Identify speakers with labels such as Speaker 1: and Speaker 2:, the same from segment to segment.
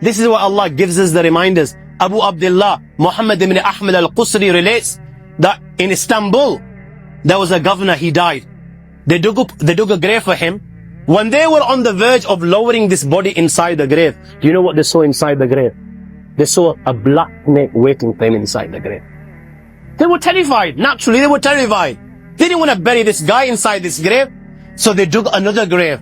Speaker 1: This is what Allah gives us the reminders. Abu Abdullah Muhammad ibn Ahmad al-Qusri relates that in Istanbul, there was a governor, he died. They dug a grave for him. When they were on the verge of lowering this body inside the grave, do you know what they saw inside the grave? They saw a black snake waiting for him inside the grave. They were terrified. Naturally, they were terrified. They didn't want to bury this guy inside this grave. So they dug another grave.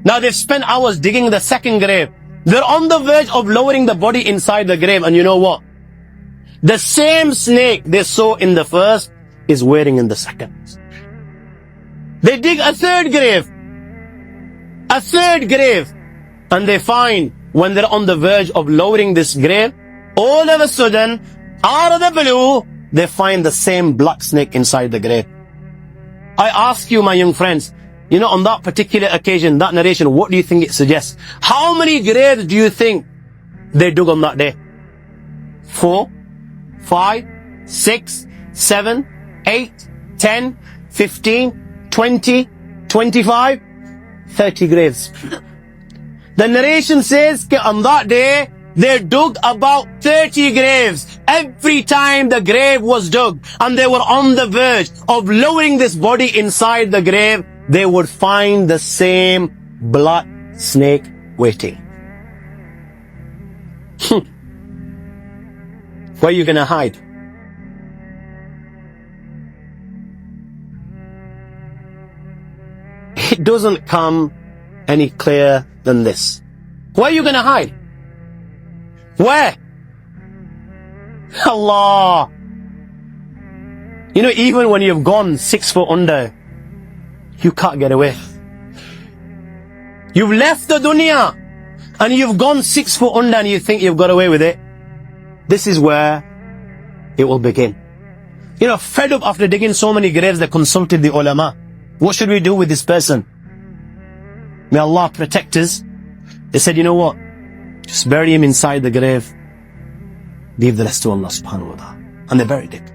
Speaker 1: Now they've spent hours digging the second grave. They're on the verge of lowering the body inside the grave. And you know what? The same snake they saw in the first is waiting in the second. They dig a third grave. A third grave. And they find, when they're on the verge of lowering this grave, all of a sudden, out of the blue, they find the same black snake inside the grave. I ask you, my young friends, you know, on that particular occasion, that narration, what do you think it suggests? How many graves do you think they dug on that day? 4, 5, 6, 7, 8, 10, 15, 20, 25, 30 graves. The narration says that on that day, they dug about 30 graves. Every time the grave was dug and they were on the verge of lowering this body inside the grave, they would find the same black snake waiting. Where are you going to hide? It doesn't come any clearer than this. Where are you going to hide? Where? Allah. You know, even when you've gone 6 foot under, you can't get away. You've left the dunya and you've gone 6 foot under and you think you've got away with it. This is where it will begin. You know, fed up after digging so many graves, they consulted the ulama. What should we do with this person? May Allah protect us. They said, you know what? Just bury him inside the grave. Leave the rest to Allah subhanahu wa ta'ala. And they buried it.